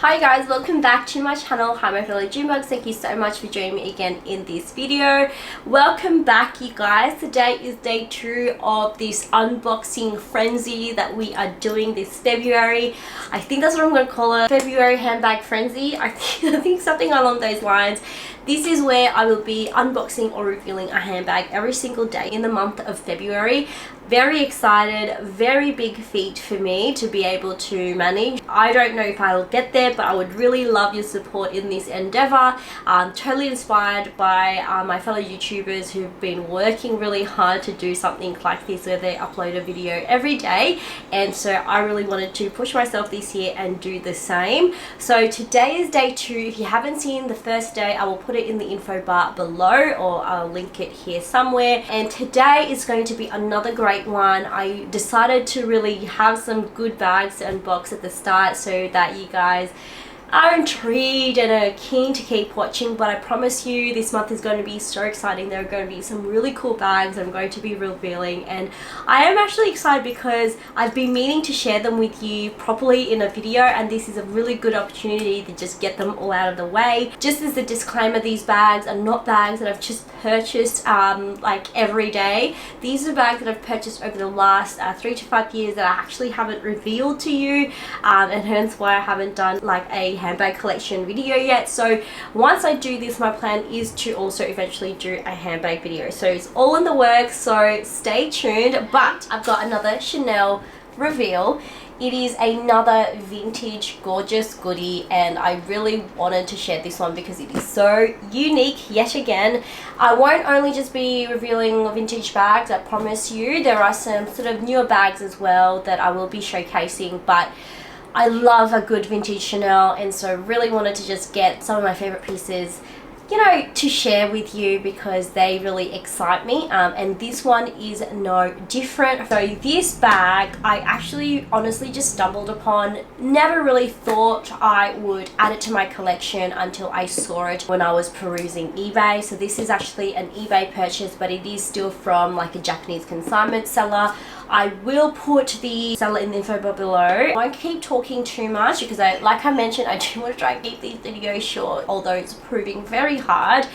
Hi guys, welcome back to my channel. Hi my fellow June bugs, thank you so much for joining me again in this video. Welcome back you guys. Today is day 2 of this unboxing frenzy that we are doing this February. I think that's what I'm going to call it, February handbag frenzy. I think something along those lines. This is where I will be unboxing or revealing a handbag every single day in the month of February. Very excited, very big feat for me to be able to manage. I don't know if I'll get there, but I would really love your support in this endeavor. I'm totally inspired by my fellow YouTubers who've been working really hard to do something like this where they upload a video every day, and so I really wanted to push myself this year and do the same. So today is day 2. If you haven't seen the first day, I will put it in the info bar below, or I'll link it here somewhere. And today is going to be another great one. I decided to really have some good bags to unbox at the start so that you guys are intrigued and are keen to keep watching, but I promise you this month is going to be so exciting. There are going to be some really cool bags I'm going to be revealing, and I am actually excited because I've been meaning to share them with you properly in a video, and this is a really good opportunity to just get them all out of the way. Just as a disclaimer, these bags are not bags that I've just purchased like every day. These are bags that I've purchased over the last 3 to 5 years that I actually haven't revealed to you, and hence why I haven't done like a handbag collection video yet. So once I do this, my plan is to also eventually do a handbag video, so it's all in the works, so stay tuned. But I've got another Chanel reveal. It is another vintage gorgeous goodie, and I really wanted to share this one because it is so unique yet again. I won't only just be revealing vintage bags, I promise you. There are some sort of newer bags as well that I will be showcasing, but I love a good vintage Chanel, and so really wanted to just get some of my favorite pieces, you know, to share with you because they really excite me, and this one is no different. So this bag I actually honestly just stumbled upon. Never really thought I would add it to my collection until I saw it when I was perusing eBay. So this is actually an eBay purchase, but it is still from like a Japanese consignment seller. I will put the seller in the info bar below. I won't keep talking too much because like I mentioned, I do want to try and keep these videos short, although it's proving very hard.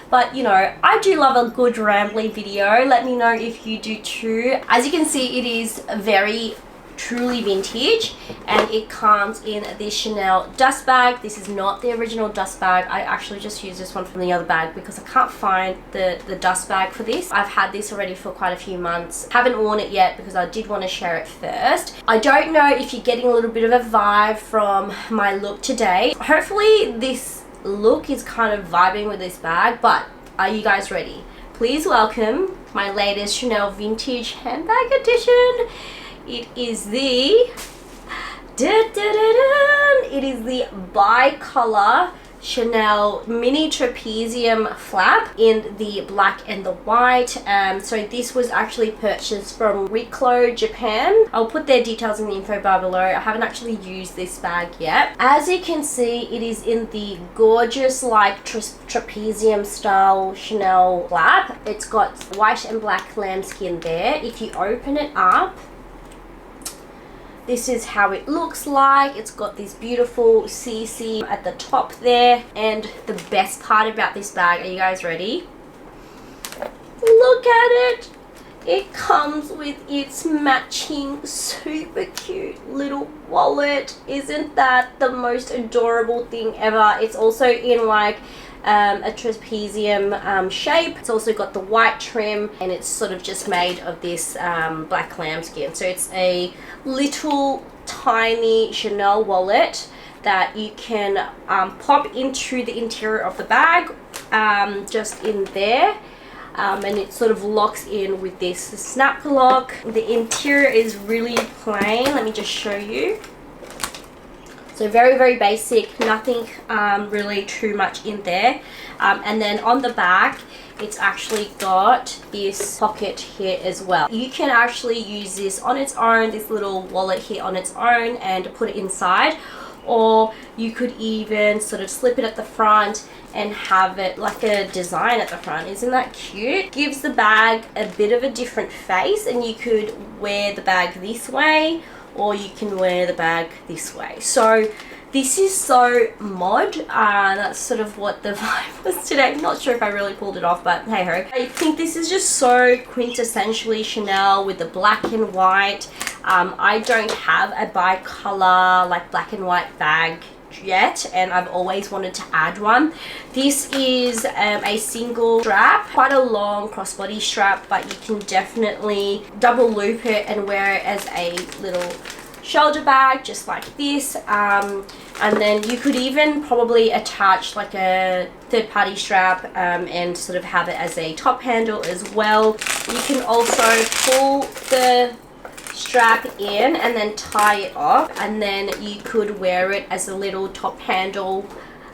But you know, I do love a good rambly video. Let me know if you do too. As you can see, it is very truly vintage, and it comes in this Chanel dust bag. This is not the original dust bag. I actually just used this one from the other bag because I can't find the dust bag for this. I've had this already for quite a few months. Haven't worn it yet because I did want to share it first. I don't know if you're getting a little bit of a vibe from my look today. Hopefully this look is kind of vibing with this bag, but are you guys ready? Please welcome my latest Chanel vintage handbag edition. It is the it is the bi-color Chanel mini trapezium flap in the black and the white. So this was actually purchased from Riclo, Japan. I'll put their details in the info bar below. I haven't actually used this bag yet. As you can see, it is in the gorgeous like trapezium style Chanel flap. It's got white and black lambskin there. If you open it up, this is how it looks like. It's got this beautiful CC at the top there, and the best part about this bag, are you guys ready? Look at it. It comes with its matching super cute little wallet. Isn't that the most adorable thing ever? It's also in like a trapezium shape. It's also got the white trim, and it's sort of just made of this black lambskin. So it's a little tiny Chanel wallet that you can pop into the interior of the bag, just in there. And it sort of locks in with this snap lock. The interior is really plain. Let me just show you. So very, very basic, nothing really too much in there. And then on the back, it's actually got this pocket here as well. You can actually use this on its own, this little wallet here on its own, and put it inside. Or you could even sort of slip it at the front and have it like a design at the front. Isn't that cute? Gives the bag a bit of a different face, and you could wear the bag this way, or you can wear the bag this way. So This is so mod, that's sort of what the vibe was today. Not sure if I really pulled it off, but hey ho. I think this is just so quintessentially Chanel with the black and white. I don't have a bi-color like black and white bag yet, and I've always wanted to add one. This is a single strap, quite a long crossbody strap, but you can definitely double loop it and wear it as a little shoulder bag just like this, and then you could even probably attach like a third-party strap and sort of have it as a top handle as well. You can also pull the strap in and then tie it off, and then you could wear it as a little top handle.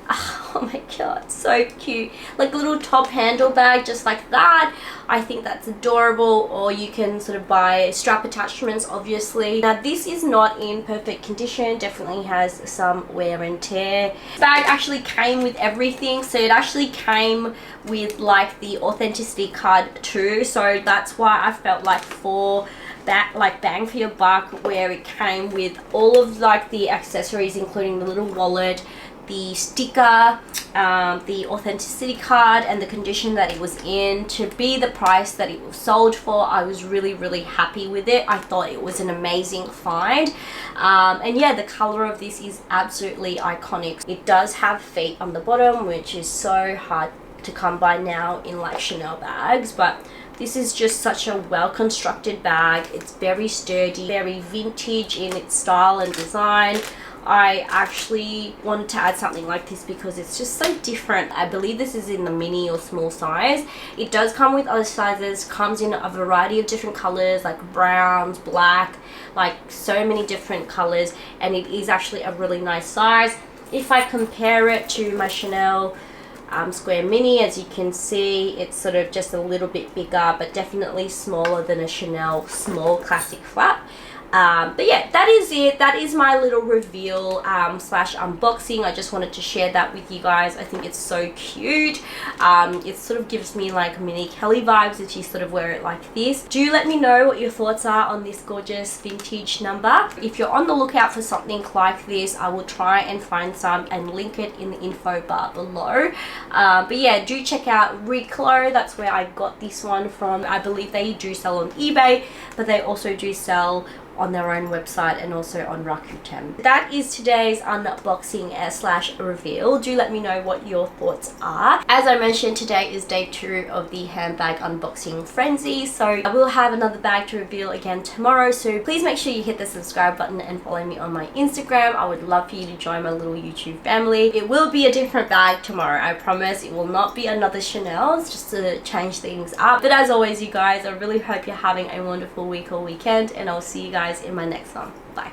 Oh my god, so cute, like a little top handle bag just like that. I think that's adorable. Or you can sort of buy strap attachments, obviously. Now this is not in perfect condition, definitely has some wear and tear. This bag actually came with everything, so it actually came with like the authenticity card too, so that's why I felt like for that like bang for your buck, where it came with all of like the accessories, including the little wallet, the sticker, the authenticity card, and the condition that it was in, to be the price that it was sold for. I was really happy with it. I thought it was an amazing find, and yeah, the color of this is absolutely iconic. It does have feet on the bottom, which is so hard to come by now in like Chanel bags, but this is just such a well constructed bag. It's very sturdy, very vintage in its style and design. I actually wanted to add something like this because it's just so different. I believe this is in the mini or small size. It does come with other sizes, comes in a variety of different colors like browns, black, like so many different colors, and it is actually a really nice size. If I compare it to my Chanel square mini, as you can see, it's sort of just a little bit bigger, but definitely smaller than a Chanel small classic flap. But yeah, that is it. That is my little reveal slash unboxing. I just wanted to share that with you guys. I think it's so cute. It sort of gives me like mini Kelly vibes if you sort of wear it like this. Do let me know what your thoughts are on this gorgeous vintage number. If you're on the lookout for something like this, I will try and find some and link it in the info bar below. But yeah, do check out Reclo. That's where I got this one from. I believe they do sell on eBay, but they also do sell on their own website and also on Rakuten. That is today's unboxing slash reveal. Do let me know what your thoughts are. As I mentioned, today is day 2 of the handbag unboxing frenzy, so I will have another bag to reveal again tomorrow, so please make sure you hit the subscribe button and follow me on my Instagram. I would love for you to join my little YouTube family. It will be a different bag tomorrow, I promise. It will not be another Chanel's, just to change things up. But as always, you guys, I really hope you're having a wonderful week or weekend, and I'll see you guys in my next one. Bye.